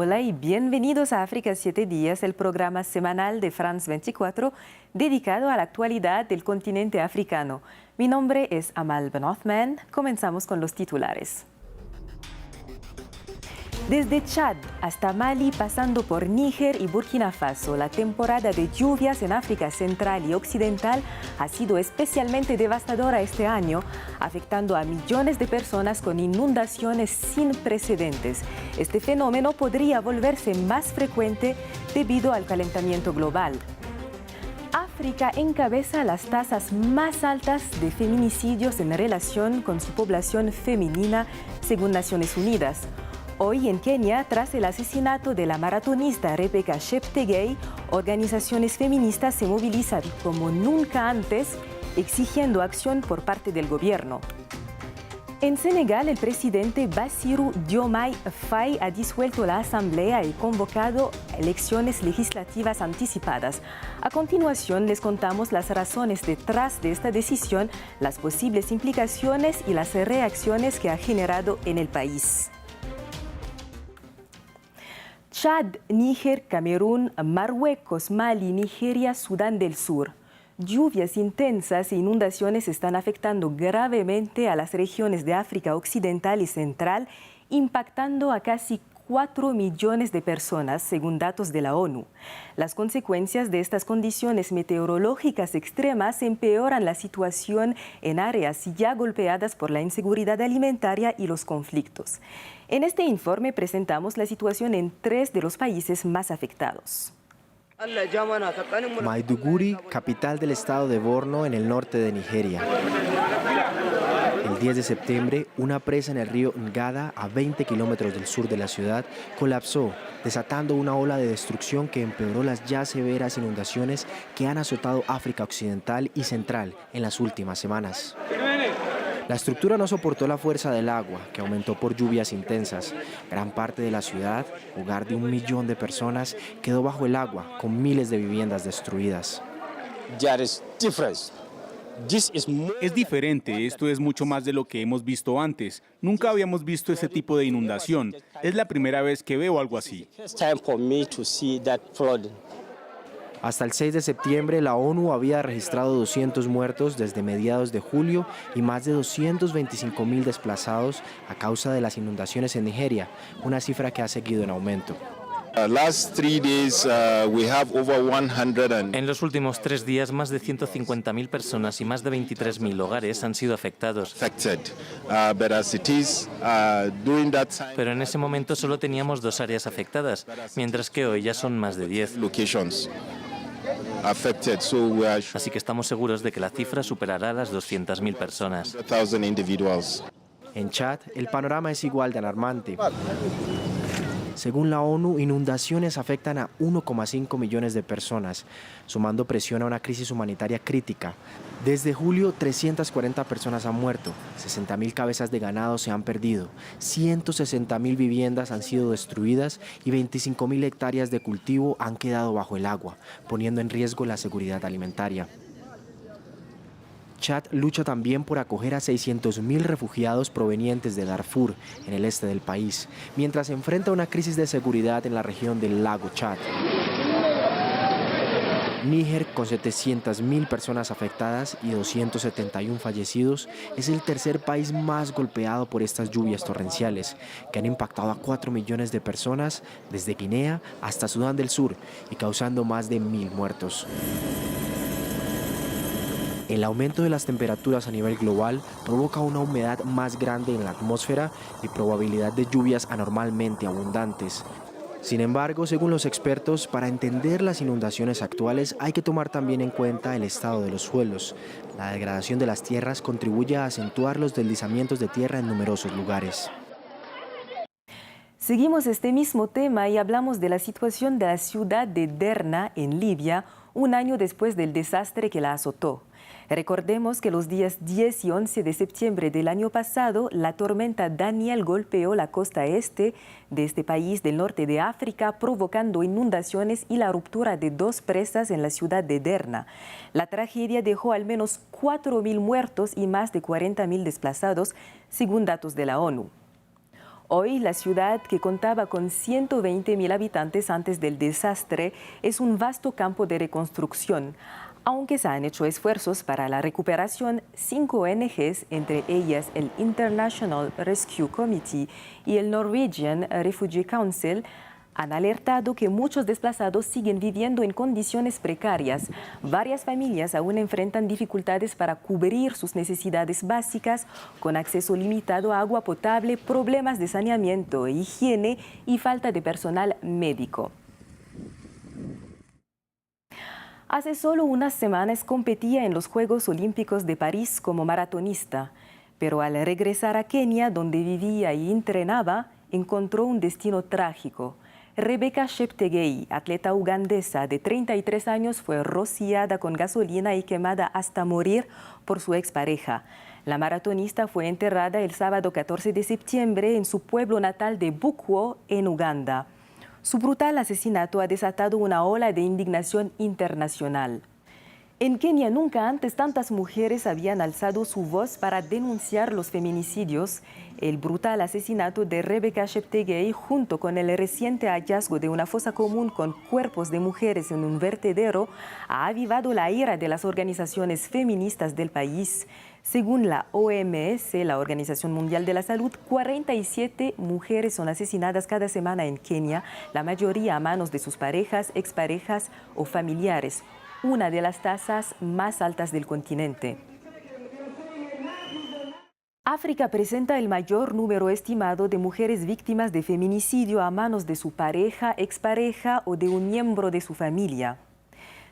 Hola y bienvenidos a África 7 días, el programa semanal de France 24 dedicado a la actualidad del continente africano. Mi nombre es Amal Ben Othman. Comenzamos con los titulares. Desde Chad hasta Mali, pasando por Níger y Burkina Faso, la temporada de lluvias en África Central y Occidental ha sido especialmente devastadora este año, afectando a millones de personas con inundaciones sin precedentes. Este fenómeno podría volverse más frecuente debido al calentamiento global. África encabeza las tasas más altas de feminicidios en relación con su población femenina, según Naciones Unidas. Hoy en Kenia, tras el asesinato de la maratonista Rebecca Cheptegei, organizaciones feministas se movilizan como nunca antes, exigiendo acción por parte del gobierno. En Senegal, el presidente Bassirou Diomaye Faye ha disuelto la asamblea y convocado elecciones legislativas anticipadas. A continuación, les contamos las razones detrás de esta decisión, las posibles implicaciones y las reacciones que ha generado en el país. Chad, Níger, Camerún, Marruecos, Mali, Nigeria, Sudán del Sur. Lluvias intensas e inundaciones están afectando gravemente a las regiones de África Occidental y Central, impactando a casi 4 millones de personas, según datos de la ONU. Las consecuencias de estas condiciones meteorológicas extremas empeoran la situación en áreas ya golpeadas por la inseguridad alimentaria y los conflictos. En este informe presentamos la situación en 3 de los países más afectados. Maiduguri, capital del estado de Borno, en el norte de Nigeria. El 10 de septiembre, una presa en el río Ngada, a 20 kilómetros del sur de la ciudad, colapsó, desatando una ola de destrucción que empeoró las ya severas inundaciones que han azotado África Occidental y Central en las últimas semanas. La estructura no soportó la fuerza del agua, que aumentó por lluvias intensas. Gran parte de la ciudad, hogar de 1 millón de personas, quedó bajo el agua, con miles de viviendas destruidas. Es diferente, esto es mucho más de lo que hemos visto antes. Nunca habíamos visto ese tipo de inundación. Es la primera vez que veo algo así. Hasta el 6 de septiembre, la ONU había registrado 200 muertos desde mediados de julio y más de 225.000 desplazados a causa de las inundaciones en Nigeria, una cifra que ha seguido en aumento. En los últimos 3 días, más de 150.000 personas y más de 23.000 hogares han sido afectados. Pero en ese momento solo teníamos 2 áreas afectadas, mientras que hoy ya son más de 10. Así que estamos seguros de que la cifra superará las 200.000 personas. En Chad, el panorama es igual de alarmante. Según la ONU, inundaciones afectan a 1,5 millones de personas, sumando presión a una crisis humanitaria crítica. Desde julio, 340 personas han muerto, 60.000 cabezas de ganado se han perdido, 160.000 viviendas han sido destruidas y 25.000 hectáreas de cultivo han quedado bajo el agua, poniendo en riesgo la seguridad alimentaria. Chad lucha también por acoger a 600.000 refugiados provenientes de Darfur, en el este del país, mientras enfrenta una crisis de seguridad en la región del lago Chad. Níger, con 700.000 personas afectadas y 271 fallecidos, es el tercer país más golpeado por estas lluvias torrenciales, que han impactado a 4 millones de personas desde Guinea hasta Sudán del Sur y causando más de 1.000 muertos. El aumento de las temperaturas a nivel global provoca una humedad más grande en la atmósfera y probabilidad de lluvias anormalmente abundantes. Sin embargo, según los expertos, para entender las inundaciones actuales hay que tomar también en cuenta el estado de los suelos. La degradación de las tierras contribuye a acentuar los deslizamientos de tierra en numerosos lugares. Seguimos este mismo tema y hablamos de la situación de la ciudad de Derna, en Libia, un año después del desastre que la azotó. Recordemos que los días 10 y 11 de septiembre del año pasado, la tormenta Daniel golpeó la costa este de este país del norte de África, provocando inundaciones y la ruptura de 2 presas en la ciudad de Derna. La tragedia dejó al menos 4.000 muertos y más de 40.000 desplazados, según datos de la ONU. Hoy, la ciudad, que contaba con 120.000 habitantes antes del desastre, es un vasto campo de reconstrucción. Aunque se han hecho esfuerzos para la recuperación, 5 ONGs, entre ellas el International Rescue Committee y el Norwegian Refugee Council, han alertado que muchos desplazados siguen viviendo en condiciones precarias. Varias familias aún enfrentan dificultades para cubrir sus necesidades básicas, con acceso limitado a agua potable, problemas de saneamiento e higiene y falta de personal médico. Hace solo unas semanas competía en los Juegos Olímpicos de París como maratonista, pero al regresar a Kenia, donde vivía y entrenaba, encontró un destino trágico. Rebecca Cheptegei, atleta ugandesa de 33 años, fue rociada con gasolina y quemada hasta morir por su expareja. La maratonista fue enterrada el sábado 14 de septiembre en su pueblo natal de Bukwo, en Uganda. Su brutal asesinato ha desatado una ola de indignación internacional. En Kenia nunca antes tantas mujeres habían alzado su voz para denunciar los feminicidios. El brutal asesinato de Rebecca Cheptegei, junto con el reciente hallazgo de una fosa común con cuerpos de mujeres en un vertedero, ha avivado la ira de las organizaciones feministas del país. Según la OMS, la Organización Mundial de la Salud, 47 mujeres son asesinadas cada semana en Kenia, la mayoría a manos de sus parejas, exparejas o familiares, una de las tasas más altas del continente. África presenta el mayor número estimado de mujeres víctimas de feminicidio a manos de su pareja, expareja o de un miembro de su familia.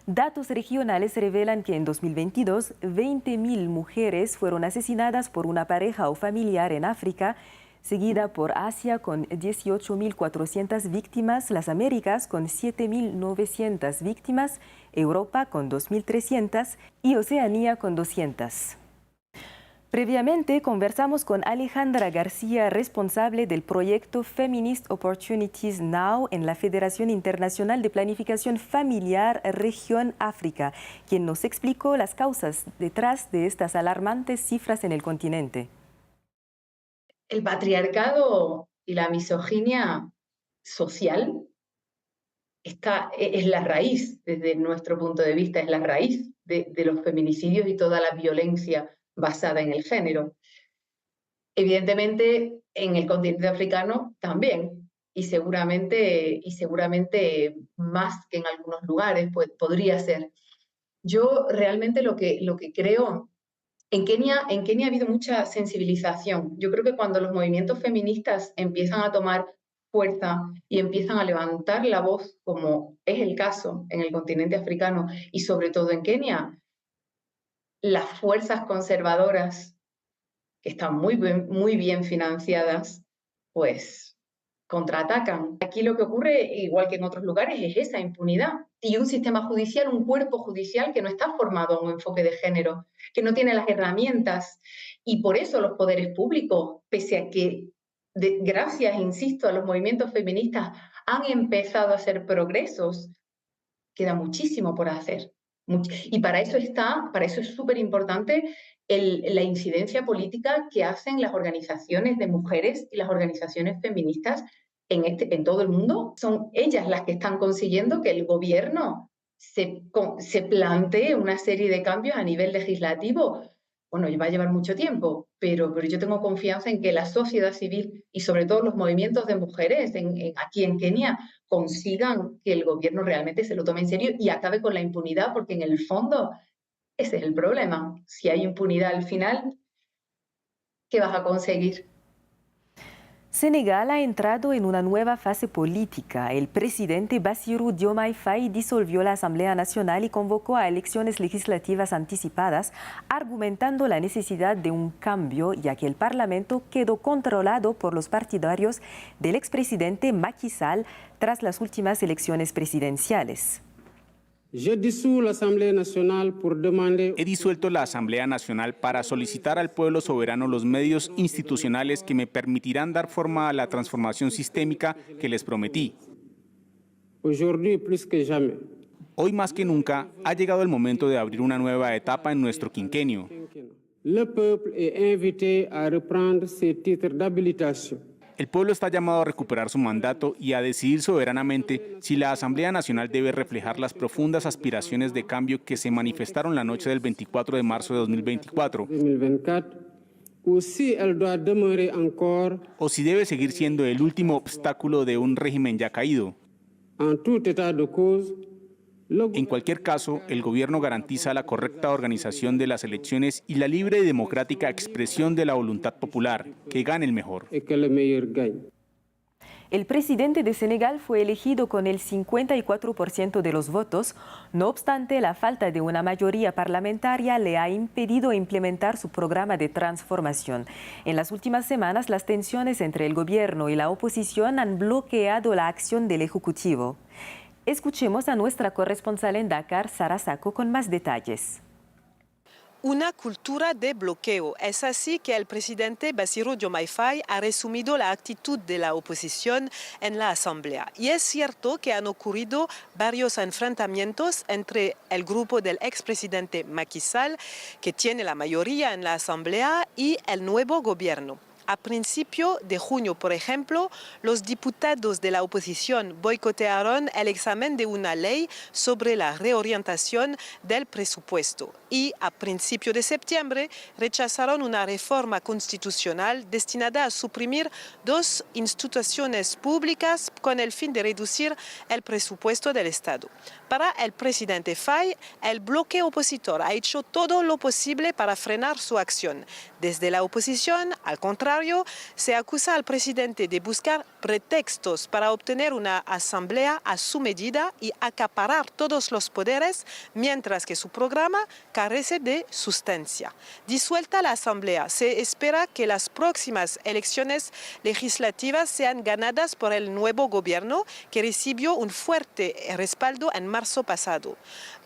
Datos regionales revelan que en 2022, 20.000 mujeres fueron asesinadas por una pareja o familiar en África, seguida por Asia con 18.400 víctimas, las Américas con 7.900 víctimas, Europa con 2.300 y Oceanía con 200. Previamente conversamos con Alejandra García, responsable del proyecto Feminist Opportunities Now en la Federación Internacional de Planificación Familiar Región África, quien nos explicó las causas detrás de estas alarmantes cifras en el continente. El patriarcado y la misoginia social es la raíz, desde nuestro punto de vista, es la raíz de los feminicidios y toda la violencia basada en el género. Evidentemente, en el continente africano también, y seguramente más que en algunos lugares, pues, podría ser. Yo realmente lo que creo, en Kenia ha habido mucha sensibilización. Yo creo que cuando los movimientos feministas empiezan a tomar fuerza y empiezan a levantar la voz, como es el caso en el continente africano y sobre todo en Kenia, las fuerzas conservadoras, que están muy bien financiadas, pues contraatacan. Aquí lo que ocurre, igual que en otros lugares, es esa impunidad y un sistema judicial, un cuerpo judicial que no está formado a un enfoque de género, que no tiene las herramientas, y por eso los poderes públicos, pese a que, gracias, insisto, a los movimientos feministas han empezado a hacer progresos, queda muchísimo por hacer. Y para eso es súper importante la incidencia política que hacen las organizaciones de mujeres y las organizaciones feministas en todo el mundo. Son ellas las que están consiguiendo que el gobierno se plantee una serie de cambios a nivel legislativo. Bueno, va a llevar mucho tiempo, pero yo tengo confianza en que la sociedad civil y sobre todo los movimientos de mujeres aquí en Kenia consigan que el gobierno realmente se lo tome en serio y acabe con la impunidad, porque en el fondo ese es el problema. Si hay impunidad al final, ¿qué vas a conseguir? Senegal ha entrado en una nueva fase política. El presidente Bassirou Diomaye Faye disolvió la Asamblea Nacional y convocó a elecciones legislativas anticipadas, argumentando la necesidad de un cambio, ya que el Parlamento quedó controlado por los partidarios del expresidente Macky Sall tras las últimas elecciones presidenciales. He disuelto la Asamblea Nacional para solicitar al pueblo soberano los medios institucionales que me permitirán dar forma a la transformación sistémica que les prometí. Hoy más que nunca ha llegado el momento de abrir una nueva etapa en nuestro quinquenio. El pueblo está llamado a recuperar su mandato y a decidir soberanamente si la Asamblea Nacional debe reflejar las profundas aspiraciones de cambio que se manifestaron la noche del 24 de marzo de 2024, o si debe seguir siendo el último obstáculo de un régimen ya caído. En cualquier caso, el gobierno garantiza la correcta organización de las elecciones y la libre y democrática expresión de la voluntad popular, que gane el mejor. El presidente de Senegal fue elegido con el 54% de los votos. No obstante, la falta de una mayoría parlamentaria le ha impedido implementar su programa de transformación. En las últimas semanas, las tensiones entre el gobierno y la oposición han bloqueado la acción del Ejecutivo. Escuchemos a nuestra corresponsal en Dakar, Sara Sacco, con más detalles. Una cultura de bloqueo. Es así que el presidente Bassirou Diomaye Faye ha resumido la actitud de la oposición en la Asamblea. Y es cierto que han ocurrido varios enfrentamientos entre el grupo del expresidente Macky Sall, que tiene la mayoría en la Asamblea, y el nuevo gobierno. A principios de junio, por ejemplo, los diputados de la oposición boicotearon el examen de una ley sobre la reorientación del presupuesto y a principios de septiembre rechazaron una reforma constitucional destinada a suprimir 2 instituciones públicas con el fin de reducir el presupuesto del Estado. Para el presidente Faye, el bloque opositor ha hecho todo lo posible para frenar su acción. Desde la oposición, al contrario, se acusa al presidente de buscar pretextos para obtener una asamblea a su medida y acaparar todos los poderes, mientras que su programa carece de sustancia. Disuelta la asamblea, se espera que las próximas elecciones legislativas sean ganadas por el nuevo gobierno, que recibió un fuerte respaldo en marzo pasado.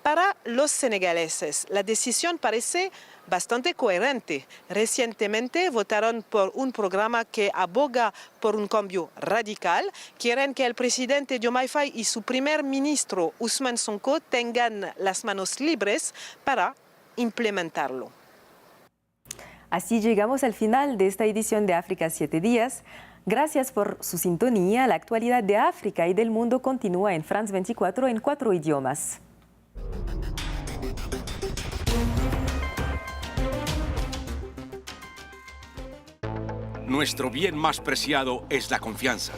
Para los senegaleses, la decisión parece bastante coherente. Recientemente votaron por un programa que aboga por un cambio radical. Quieren que el presidente Diomaye Faye y su primer ministro Ousmane Sonko tengan las manos libres para implementarlo. Así llegamos al final de esta edición de África 7 días. Gracias por su sintonía. La actualidad de África y del mundo continúa en France 24 en 4 idiomas. Nuestro bien más preciado es la confianza.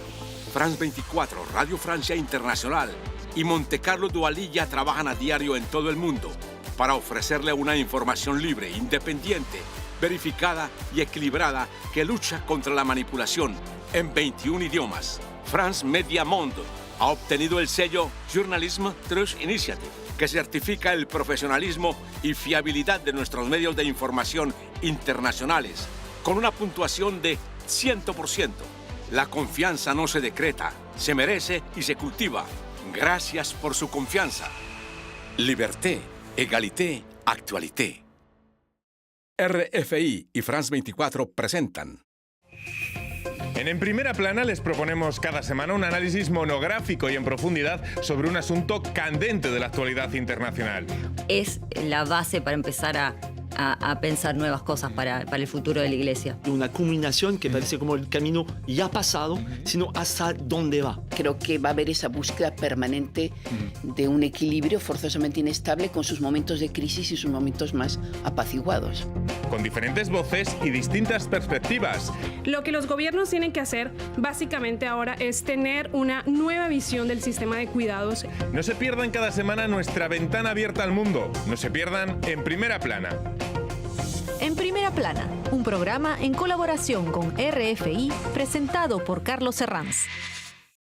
France 24, Radio Francia Internacional y Monte Carlo Dualilla trabajan a diario en todo el mundo para ofrecerle una información libre, independiente, verificada y equilibrada que lucha contra la manipulación en 21 idiomas. France Media Monde ha obtenido el sello Journalism Trust Initiative, que certifica el profesionalismo y fiabilidad de nuestros medios de información internacionales, con una puntuación de 100%. La confianza no se decreta, se merece y se cultiva. Gracias por su confianza. Liberté, égalité, actualité. RFI y France 24 presentan. En Primera Plana les proponemos cada semana un análisis monográfico y en profundidad sobre un asunto candente de la actualidad internacional. Es la base para empezar a pensar nuevas cosas para el futuro de la Iglesia. Una culminación que parece como el camino ya pasado, sino hasta dónde va. Creo que va a haber esa búsqueda permanente de un equilibrio forzosamente inestable con sus momentos de crisis y sus momentos más apaciguados. Con diferentes voces y distintas perspectivas. Lo que los gobiernos tienen que hacer básicamente ahora es tener una nueva visión del sistema de cuidados. No se pierdan cada semana nuestra ventana abierta al mundo. No se pierdan En Primera Plana. En Primera Plana, un programa en colaboración con RFI presentado por Carlos Herranz.